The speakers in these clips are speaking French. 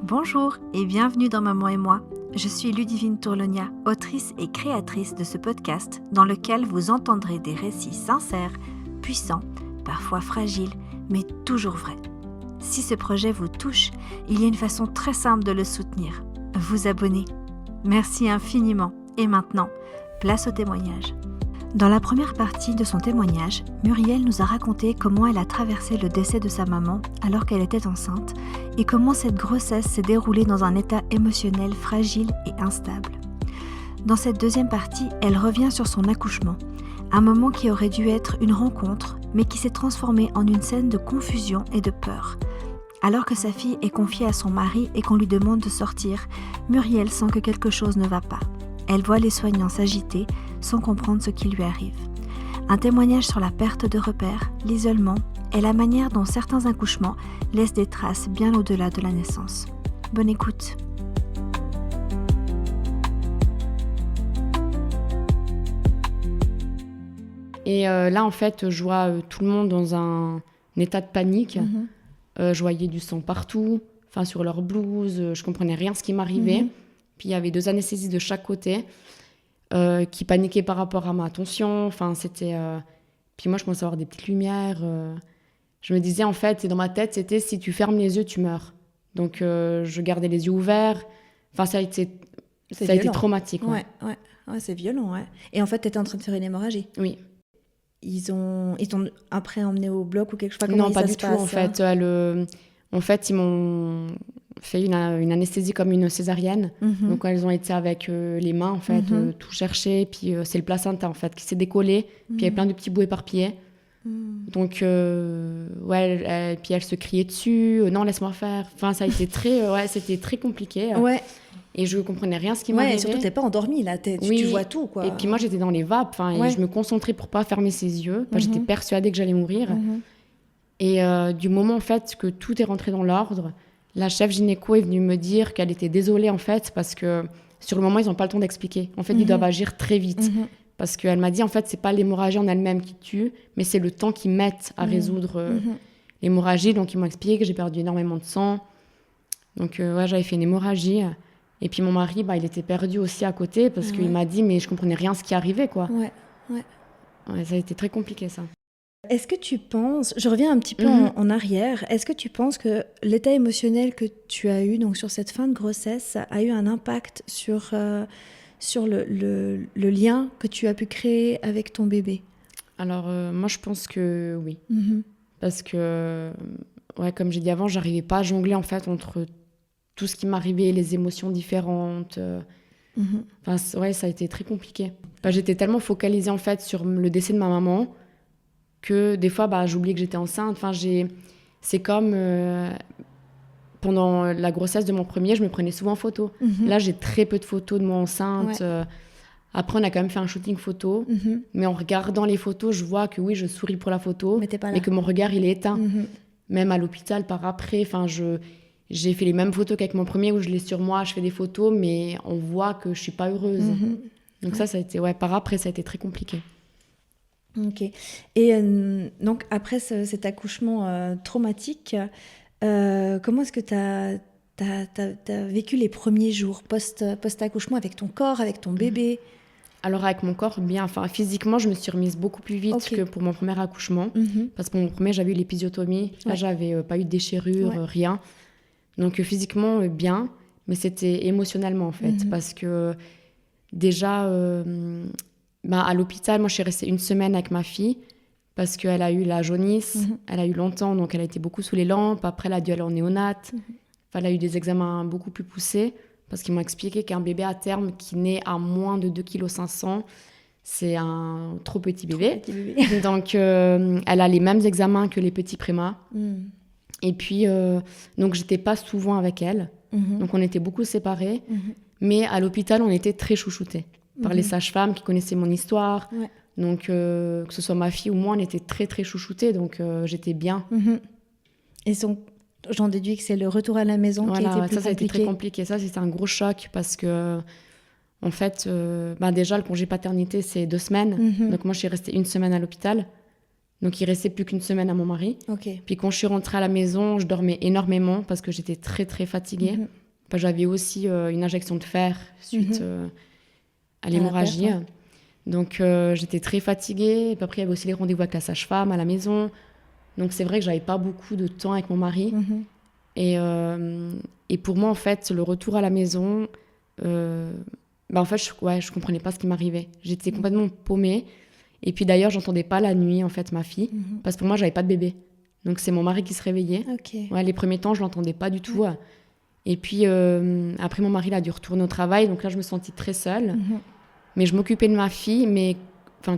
Bonjour et bienvenue dans Maman et moi. Je suis Ludivine Tourlonia, autrice et créatrice de ce podcast dans lequel vous entendrez des récits sincères, puissants, parfois fragiles, mais toujours vrais. Si ce projet vous touche, il y a une façon très simple de le soutenir. Vous abonner. Merci infiniment. Et maintenant, place au témoignage. Dans la première partie de son témoignage, Muriel nous a raconté comment elle a traversé le décès de sa maman alors qu'elle était enceinte et comment cette grossesse s'est déroulée dans un état émotionnel fragile et instable. Dans cette deuxième partie, elle revient sur son accouchement, un moment qui aurait dû être une rencontre, mais qui s'est transformé en une scène de confusion et de peur. Alors que sa fille est confiée à son mari et qu'on lui demande de sortir, Muriel sent que quelque chose ne va pas. Elle voit les soignants s'agiter sans comprendre ce qui lui arrive. Un témoignage sur la perte de repères, l'isolement et la manière dont certains accouchements laissent des traces bien au-delà de la naissance. Bonne écoute. Et là, en fait, je vois tout le monde dans un état de panique. Je voyais du sang partout, sur leur blouse. Je comprenais rien ce qui m'arrivait. Puis il y avait 2 anesthésistes de chaque côté qui paniquaient par rapport à ma tension. Puis moi, je commençais à avoir des petites lumières. Je me disais, en fait, et dans ma tête, c'était si tu fermes les yeux, tu meurs. Donc, je gardais les yeux ouverts. Ça a été traumatique. Ouais, c'est violent. Ouais. Et en fait, tu étais en train de faire une hémorragie. Oui. Ils t'ont après emmené au bloc ou quelque chose? Non, pas du tout. En fait, ils m'ont fait une anesthésie comme une césarienne. Donc, elles ont été avec les mains, en fait, tout chercher. Puis, c'est le placenta, en fait, qui s'est décollé. Puis, il y avait plein de petits bouts éparpillés. Donc, puis elle se criait dessus. Non, laisse-moi faire. Ça a été c'était très compliqué. Ouais. Et je comprenais rien ce qui m'arrivait. Ouais, et surtout, t'es pas endormie, là. Tu vois tout, quoi. Et puis moi, j'étais dans les vapes. Et je me concentrais pour pas fermer ses yeux. J'étais persuadée que j'allais mourir. Et du moment, en fait, que tout est rentré dans l'ordre, la chef gynéco est venue me dire qu'elle était désolée, en fait, parce que sur le moment, ils n'ont pas le temps d'expliquer. En fait, ils doivent agir très vite. Parce qu'elle m'a dit, en fait, c'est pas l'hémorragie en elle-même qui tue, mais c'est le temps qu'ils mettent à résoudre l'hémorragie. Donc, ils m'ont expliqué que j'ai perdu énormément de sang. Donc, j'avais fait une hémorragie. Et puis, mon mari, il était perdu aussi à côté parce qu'il m'a dit, mais je comprenais rien ce qui arrivait, quoi. Ouais, ça a été très compliqué, ça. Est-ce que tu penses, je reviens un petit peu en arrière, est-ce que tu penses que l'état émotionnel que tu as eu donc sur cette fin de grossesse a eu un impact sur le lien que tu as pu créer avec ton bébé? Alors, moi, je pense que oui. Parce que, comme j'ai dit avant, j'arrivais pas à jongler, en fait, entre tout ce qui m'arrivait, les émotions différentes. Ça a été très compliqué. J'étais tellement focalisée, en fait, sur le décès de ma maman que des fois, j'oubliais que j'étais enceinte. C'est comme pendant la grossesse de mon premier, je me prenais souvent en photo. Là, j'ai très peu de photos de moi enceinte. Après, on a quand même fait un shooting photo. Mais en regardant les photos, je vois que oui, je souris pour la photo, mais que mon regard, il est éteint. Même à l'hôpital, par après, j'ai fait les mêmes photos qu'avec mon premier, où je l'ai sur moi, je fais des photos, mais on voit que je suis pas heureuse. Donc ça a été, par après, ça a été très compliqué. Ok. Et donc, après cet accouchement traumatique, comment est-ce que tu as vécu les premiers jours post-accouchement avec ton corps, avec ton bébé? Alors, avec mon corps, bien. Physiquement, je me suis remise beaucoup plus vite que pour mon premier accouchement. Parce que pour mon premier, j'avais eu l'épisiotomie. Là, j'avais pas eu de déchirure, rien. Donc, physiquement, bien. Mais c'était émotionnellement, en fait. Parce que déjà... à l'hôpital, moi, je suis restée 1 semaine avec ma fille parce qu'elle a eu la jaunisse. Elle a eu longtemps, donc elle a été beaucoup sous les lampes. Après, elle a dû aller en néonate. Elle a eu des examens beaucoup plus poussés parce qu'ils m'ont expliqué qu'un bébé à terme qui naît à moins de 2,5 kg, c'est un trop petit bébé. Donc, elle a les mêmes examens que les petits prémas. Et puis, donc, j'étais pas souvent avec elle. Donc, on était beaucoup séparés. Mais à l'hôpital, on était très chouchoutés par les sages-femmes qui connaissaient mon histoire. Donc, que ce soit ma fille ou moi, on était très, très chouchoutés. Donc, j'étais bien. Et j'en déduis que c'est le retour à la maison qui a été plus compliqué. Ça a été très compliqué. Ça, c'était un gros choc parce que, en fait, déjà, le congé paternité, c'est 2 semaines. Donc, moi, je suis restée 1 semaine à l'hôpital. Donc, il restait plus qu'une semaine à mon mari. Okay. Puis, quand je suis rentrée à la maison, je dormais énormément parce que j'étais très, très fatiguée. Enfin, j'avais aussi une injection de fer suite à l'hémorragie. Donc, j'étais très fatiguée. Et puis après, il y avait aussi les rendez-vous avec la sage-femme à la maison. Donc, c'est vrai que j'avais pas beaucoup de temps avec mon mari. Et pour moi, en fait, le retour à la maison, en fait, je comprenais pas ce qui m'arrivait. J'étais complètement paumée. Et puis d'ailleurs, j'entendais pas la nuit, en fait, ma fille. Parce que pour moi, j'avais pas de bébé. Donc, c'est mon mari qui se réveillait. Ouais, les premiers temps, je l'entendais pas du tout. Et puis, après, mon mari, il a dû retourner au travail. Donc là, je me sentis très seule. Mais je m'occupais de ma fille, mais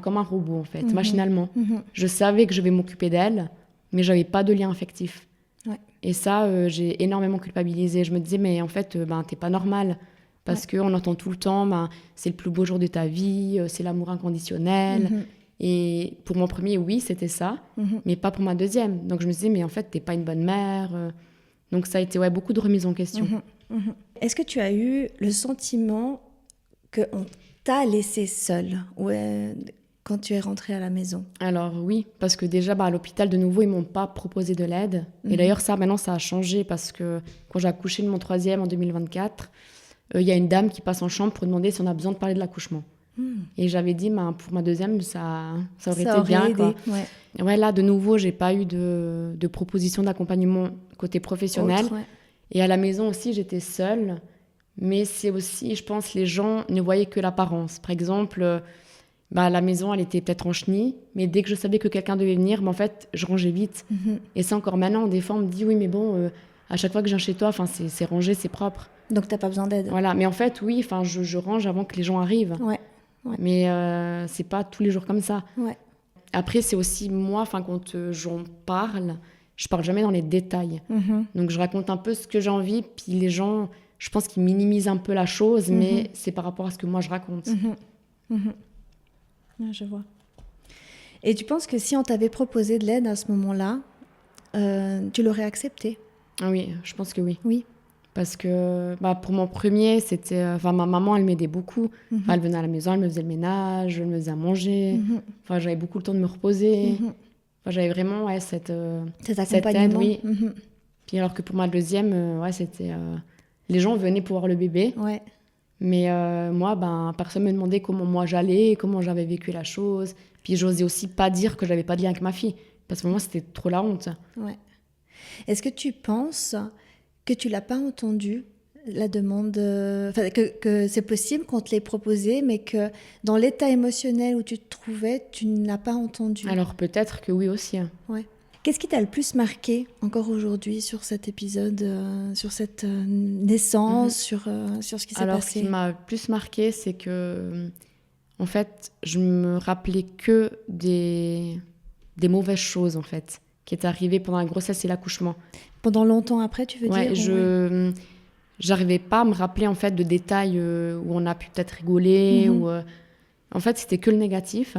comme un robot, en fait, machinalement. Je savais que je vais m'occuper d'elle, mais j'avais pas de lien affectif. Et ça, j'ai énormément culpabilisé. Je me disais, mais en fait, t'es pas normale. Parce qu'on entend tout le temps, c'est le plus beau jour de ta vie, c'est l'amour inconditionnel. Et pour mon premier, oui, c'était ça, mais pas pour ma deuxième. Donc je me disais, mais en fait, t'es pas une bonne mère. Donc ça a été beaucoup de remise en question. Est-ce que tu as eu le sentiment qu'on t'a laissée seule quand tu es rentrée à la maison? Alors oui, parce que déjà, à l'hôpital, de nouveau, ils m'ont pas proposé de l'aide. Et d'ailleurs, maintenant, ça a changé parce que quand j'ai accouché de mon troisième en 2024, il y a une dame qui passe en chambre pour demander si on a besoin de parler de l'accouchement. Et j'avais dit, pour ma deuxième, ça aurait été bien. Aidé, quoi. Ouais, là, de nouveau, j'ai pas eu de proposition d'accompagnement côté professionnel. Et à la maison aussi, j'étais seule. Mais c'est aussi, je pense, les gens ne voyaient que l'apparence. Par exemple, la maison, elle était peut-être en chenille, mais dès que je savais que quelqu'un devait venir, en fait, je rangeais vite. Et c'est encore maintenant, des fois, on me dit, oui, mais bon, à chaque fois que je viens chez toi, c'est rangé, c'est propre. Donc, t'as pas besoin d'aide. Voilà, mais en fait, oui, je range avant que les gens arrivent. Mais c'est pas tous les jours comme ça. Après, c'est aussi moi, quand j'en parle, je parle jamais dans les détails. Donc, je raconte un peu ce que j'ai envie, puis les gens, je pense qu'ils minimisent un peu la chose, mais c'est par rapport à ce que moi, je raconte. Je vois. Et tu penses que si on t'avait proposé de l'aide à ce moment-là, tu l'aurais accepté? Ah oui, je pense que oui. Oui. Parce que pour mon premier, c'était... ma maman, elle m'aidait beaucoup. Elle venait à la maison, elle me faisait le ménage, elle me faisait à manger. J'avais beaucoup le temps de me reposer. J'avais vraiment cet accompagnement. Cette aide, oui. Puis alors que pour ma deuxième, c'était... les gens venaient pour voir le bébé. Mais moi, personne ne me demandait comment moi j'allais, comment j'avais vécu la chose. Puis j'osais aussi pas dire que j'avais pas de lien avec ma fille. Parce que pour moi, c'était trop la honte. Est-ce que tu penses que tu l'as pas entendu, la demande, que c'est possible qu'on te l'ait proposé, mais que dans l'état émotionnel où tu te trouvais, tu ne l'as pas entendu? Alors peut-être que oui aussi. Qu'est-ce qui t'a le plus marqué encore aujourd'hui sur cet épisode, sur cette naissance, sur ce qui s'est passé? Alors ce qui m'a le plus marqué, c'est que en fait, je me rappelais que des mauvaises choses en fait qui est arrivé pendant la grossesse et l'accouchement. Pendant longtemps après, tu veux dire? J'arrivais pas à me rappeler en fait de détails où on a pu peut-être rigoler ou en fait c'était que le négatif.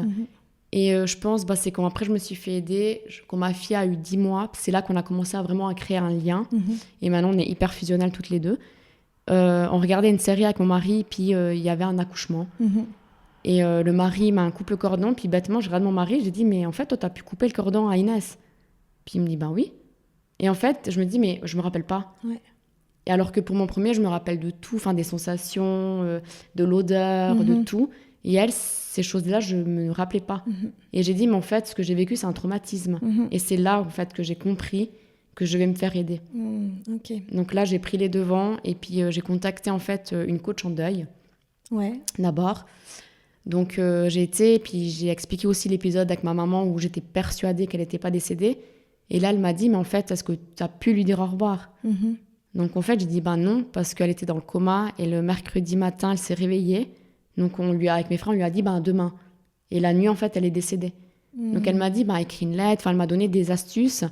Et je pense c'est quand après je me suis fait aider, quand ma fille a eu 10 mois, c'est là qu'on a commencé vraiment à créer un lien. Et maintenant on est hyper fusionnelles toutes les deux. On regardait une série avec mon mari, puis il y avait un accouchement. Et le mari m'a coupé le cordon, puis bêtement je regarde mon mari, j'ai dit mais en fait toi t'as pu couper le cordon à Inès? Puis il me dit oui. Et en fait, je me dis, mais je me rappelle pas. Et alors que pour mon premier, je me rappelle de tout, des sensations, de l'odeur, de tout. Et elle, ces choses-là, je me rappelais pas. Et j'ai dit, mais en fait, ce que j'ai vécu, c'est un traumatisme. Et c'est là, en fait, que j'ai compris que je vais me faire aider. Donc là, j'ai pris les devants et puis j'ai contacté, en fait, une coach en deuil. D'abord. Donc j'ai été, puis j'ai expliqué aussi l'épisode avec ma maman où j'étais persuadée qu'elle n'était pas décédée. Et là, elle m'a dit, mais en fait, est-ce que tu as pu lui dire au revoir? Donc, en fait, j'ai dit, non, parce qu'elle était dans le coma. Et le mercredi matin, elle s'est réveillée. Donc, avec mes frères, on lui a dit, demain. Et la nuit, en fait, elle est décédée. Donc, elle m'a dit, écris une lettre. Elle m'a donné des astuces.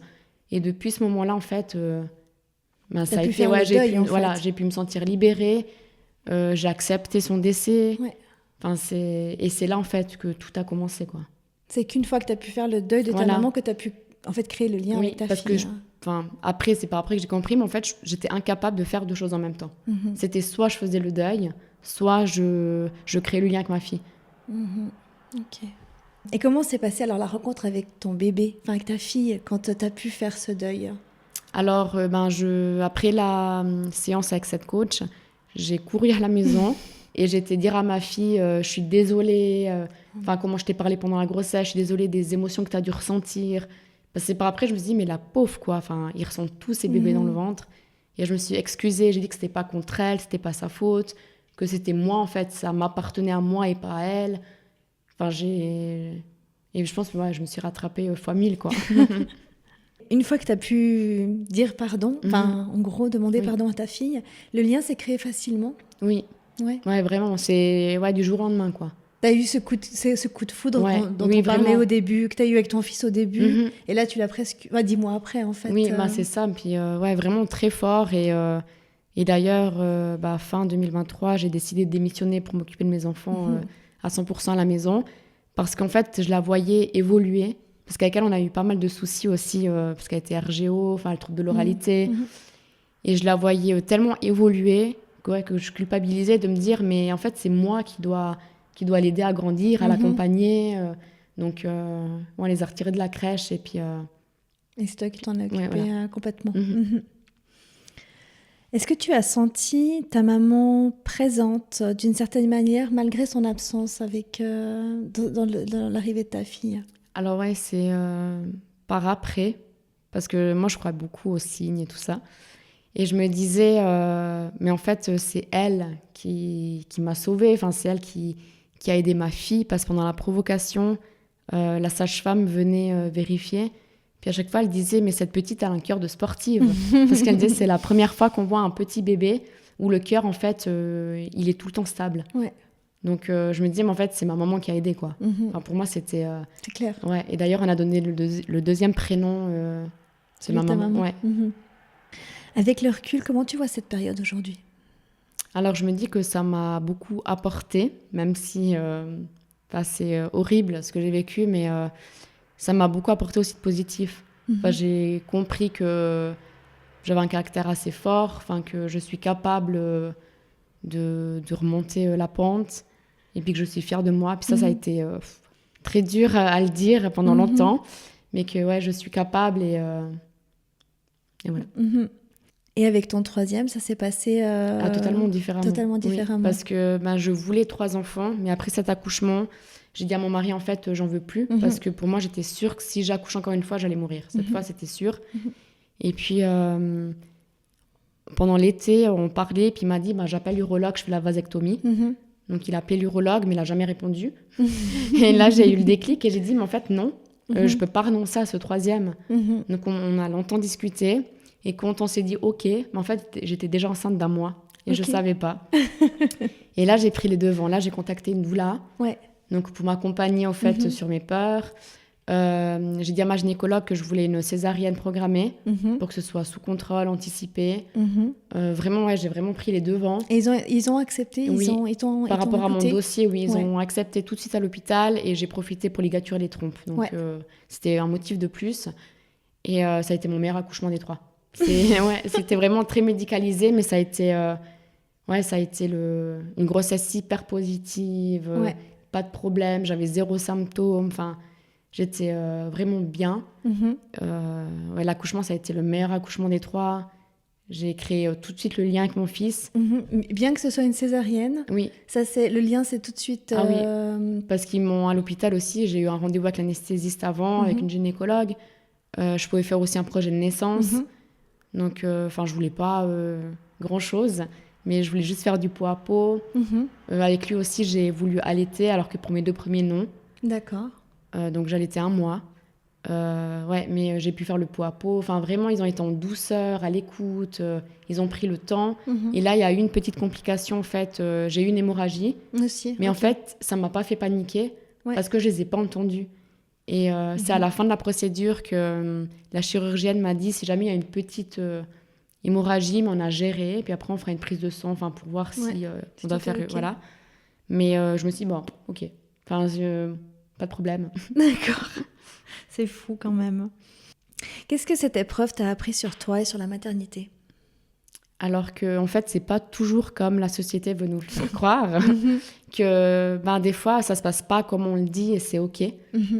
Et depuis ce moment-là, en fait, ça a été... j'ai pu me sentir libérée. J'ai accepté son décès. Et c'est là, en fait, que tout a commencé, quoi. C'est qu'une fois que tu as pu faire le deuil de ta maman que tu as pu... en fait, créer le lien avec ta fille. Après, c'est pas après que j'ai compris, mais en fait, j'étais incapable de faire deux choses en même temps. C'était soit je faisais le deuil, soit je créais le lien avec ma fille. Ok. Et comment s'est passée alors la rencontre avec ton bébé, enfin avec ta fille, quand tu as pu faire ce deuil? Alors, après la séance avec cette coach, j'ai couru à la maison et j'ai été dire à ma fille, je suis désolée, comment je t'ai parlé pendant la grossesse, je suis désolée des émotions que tu as dû ressentir. Parce que par après, je me suis dit, mais la pauvre, quoi, ils ressentent tous ces bébés dans le ventre. Et je me suis excusée, j'ai dit que c'était pas contre elle, c'était pas sa faute, que c'était moi, en fait, ça m'appartenait à moi et pas à elle. Et je pense que je me suis rattrapée fois 1000, quoi. Une fois que tu as coup dire pardon, en gros, demander pardon à ta fille, le lien s'est créé facilement? Oui. Ouais, vraiment, c'est du jour au lendemain, quoi. Tu as eu ce coup de foudre dont on parlait au début, que tu as eu avec ton fils au début, et là tu l'as presque 10 mois après, en fait. Oui, c'est ça, puis vraiment très fort, et d'ailleurs, fin 2023, j'ai décidé de démissionner pour m'occuper de mes enfants à 100% à la maison, parce qu'en fait, je la voyais évoluer, parce qu'avec elle, on a eu pas mal de soucis aussi, parce qu'elle était RGO, le trouble de l'oralité, et je la voyais tellement évoluer que je culpabilisais de me dire, mais en fait, c'est moi qui dois l'aider à grandir, à l'accompagner. Donc, on les a retirés de la crèche, et puis... Et c'est toi qui t'en as occupé complètement. Est-ce que tu as senti ta maman présente d'une certaine manière, malgré son absence dans l'arrivée de ta fille? Alors c'est par après, parce que moi je crois beaucoup aux signes et tout ça. Et je me disais, mais en fait c'est elle qui m'a sauvée, c'est elle qui a aidé ma fille, parce que pendant la provocation, la sage-femme venait vérifier. Puis à chaque fois, elle disait, mais cette petite a un cœur de sportive. Parce qu'elle disait, c'est la première fois qu'on voit un petit bébé où le cœur, en fait, il est tout le temps stable. Ouais. Donc, je me disais, mais en fait, c'est ma maman qui a aidé, quoi. Pour moi, c'était... C'est clair. Ouais. Et d'ailleurs, on a donné le deuxième prénom. C'est ma maman. Ouais. Avec le recul, comment tu vois cette période aujourd'hui? Alors, je me dis que ça m'a beaucoup apporté, même si c'est horrible ce que j'ai vécu, mais... ça m'a beaucoup apporté aussi de positif. J'ai compris que j'avais un caractère assez fort, que je suis capable de remonter la pente, et puis que je suis fière de moi. Puis ça a été très dur à le dire pendant longtemps, mais que je suis capable, et voilà. Et avec ton troisième, ça s'est passé totalement différemment. Totalement différemment. Oui, parce que je voulais 3 enfants, mais après cet accouchement, j'ai dit à mon mari, en fait, j'en veux plus, parce que pour moi, j'étais sûre que si j'accouche encore une fois, j'allais mourir. Cette fois, c'était sûr. Et puis, pendant l'été, on parlait, puis il m'a dit, j'appelle l'urologue, je fais la vasectomie. Donc, il a appelé l'urologue, mais il n'a jamais répondu. Et là, j'ai eu le déclic, et j'ai dit, mais en fait, non, je ne peux pas renoncer à ce troisième. Donc, on a longtemps discuté, et quand on s'est dit, OK, mais en fait, j'étais déjà enceinte d'1 mois, et je ne savais pas. Et là, j'ai pris les devants. Là, j'ai contacté une doula. Ouais. Donc, pour m'accompagner, en fait, sur mes peurs. J'ai dit à ma gynécologue que je voulais une césarienne programmée pour que ce soit sous contrôle, anticipé. Vraiment, j'ai vraiment pris les devants. Et ils ont accepté? Oui. Par rapport à mon dossier, oui, ils ont accepté tout de suite à l'hôpital, et j'ai profité pour ligaturer les trompes. Donc, c'était un motif de plus. Et ça a été mon meilleur accouchement des 3. C'était vraiment très médicalisé, mais ça a été, une grossesse hyper positive. Pas de problème, j'avais 0 symptômes, j'étais vraiment bien. L'accouchement, ça a été le meilleur accouchement des 3. J'ai créé tout de suite le lien avec mon fils. Bien que ce soit une césarienne, oui. Le lien, c'est tout de suite... Ah oui, parce qu'ils m'ont à l'hôpital aussi, j'ai eu un rendez-vous avec l'anesthésiste avant, avec une gynécologue. Je pouvais faire aussi un projet de naissance. Donc, je voulais pas grand-chose. Mais je voulais juste faire du pot à pot. Avec lui aussi, j'ai voulu allaiter, alors que pour mes 2 premiers, non. D'accord. Donc, j'allaitais 1 mois. Mais j'ai pu faire le pot à pot. Vraiment, ils ont été en douceur, à l'écoute. Ils ont pris le temps. Et là, il y a eu une petite complication, en fait. J'ai eu une hémorragie. Aussi. Mais en fait, ça ne m'a pas fait paniquer parce que je ne les ai pas entendus. Et c'est à la fin de la procédure que la chirurgienne m'a dit, si jamais il y a une petite... hémorragie, mais on a géré, et puis après on fera une prise de sang, pour voir si on doit faire, voilà. Mais je me suis dit, bon, ok, pas de problème. D'accord, c'est fou quand même. Qu'est-ce que cette épreuve t'a appris sur toi et sur la maternité? Alors que en fait, c'est pas toujours comme la société veut nous le faire croire. Que des fois, ça se passe pas comme on le dit et c'est OK.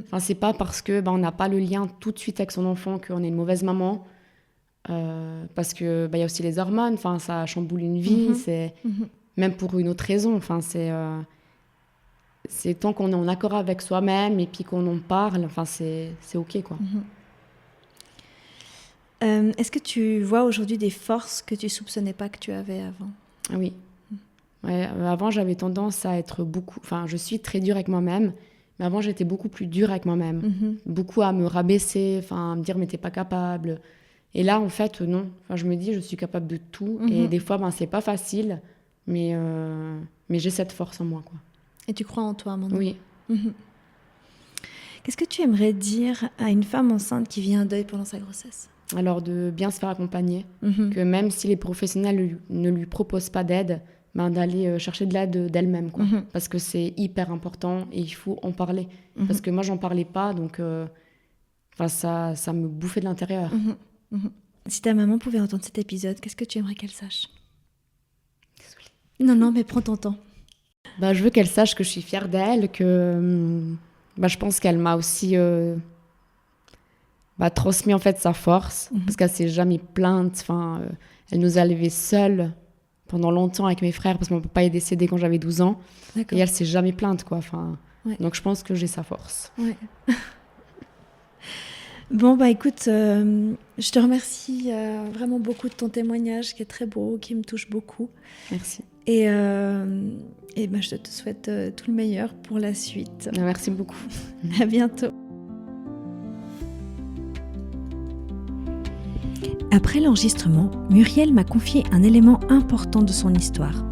Enfin, c'est pas parce que on n'a pas le lien tout de suite avec son enfant qu'on est une mauvaise maman. Parce que y a aussi les hormones. Enfin, ça chamboule une vie. C'est même pour une autre raison. Enfin, c'est tant qu'on est en accord avec soi-même et puis qu'on en parle. Enfin, c'est OK, quoi. Est-ce que tu vois aujourd'hui des forces que tu soupçonnais pas que tu avais avant? Oui. Ouais, avant, j'avais tendance à être beaucoup... Enfin, je suis très dure avec moi-même, mais avant, j'étais beaucoup plus dure avec moi-même. Beaucoup à me rabaisser, à me dire « mais t'es pas capable ». Et là, en fait, non. Enfin, je me dis « je suis capable de tout ». Et des fois, c'est pas facile, mais j'ai cette force en moi, quoi. Et tu crois en toi maintenant? Oui. Qu'est-ce que tu aimerais dire à une femme enceinte qui vit un deuil pendant sa grossesse? Alors, de bien se faire accompagner, que même si les professionnels ne lui proposent pas d'aide, d'aller chercher de l'aide d'elle-même, quoi. Parce que c'est hyper important et il faut en parler. Parce que moi, j'en parlais pas, donc ça me bouffait de l'intérieur. Si ta maman pouvait entendre cet épisode, qu'est-ce que tu aimerais qu'elle sache? Désolée. Non, mais prends ton temps. Je veux qu'elle sache que je suis fière d'elle, que je pense qu'elle m'a aussi... transmis en fait sa force, parce qu'elle s'est jamais plainte. Elle nous a élevés seuls pendant longtemps avec mes frères, parce que mon papa est décédé quand j'avais 12 ans. D'accord. Et elle s'est jamais plainte, quoi. Donc je pense que j'ai sa force. Ouais. Bon, écoute, je te remercie vraiment beaucoup de ton témoignage qui est très beau, qui me touche beaucoup. Merci. Et je te souhaite tout le meilleur pour la suite. Merci beaucoup. À bientôt. Après l'enregistrement, Muriel m'a confié un élément important de son histoire.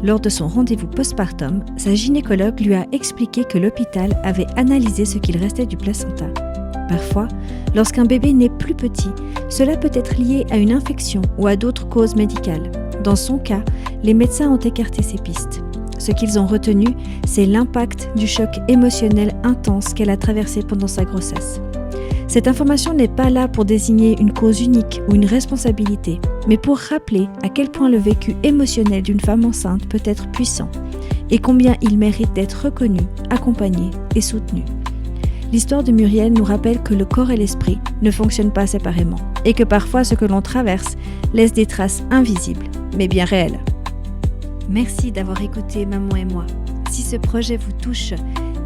Lors de son rendez-vous postpartum, sa gynécologue lui a expliqué que l'hôpital avait analysé ce qu'il restait du placenta. Parfois, lorsqu'un bébé naît plus petit, cela peut être lié à une infection ou à d'autres causes médicales. Dans son cas, les médecins ont écarté ces pistes. Ce qu'ils ont retenu, c'est l'impact du choc émotionnel intense qu'elle a traversé pendant sa grossesse. Cette information n'est pas là pour désigner une cause unique ou une responsabilité, mais pour rappeler à quel point le vécu émotionnel d'une femme enceinte peut être puissant et combien il mérite d'être reconnu, accompagné et soutenu. L'histoire de Muriel nous rappelle que le corps et l'esprit ne fonctionnent pas séparément et que parfois ce que l'on traverse laisse des traces invisibles, mais bien réelles. Merci d'avoir écouté Maman et moi. Si ce projet vous touche,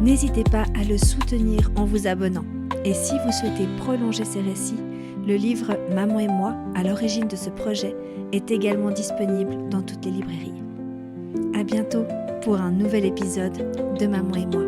n'hésitez pas à le soutenir en vous abonnant. Et si vous souhaitez prolonger ces récits, le livre Maman et moi, à l'origine de ce projet, est également disponible dans toutes les librairies. À bientôt pour un nouvel épisode de Maman et moi.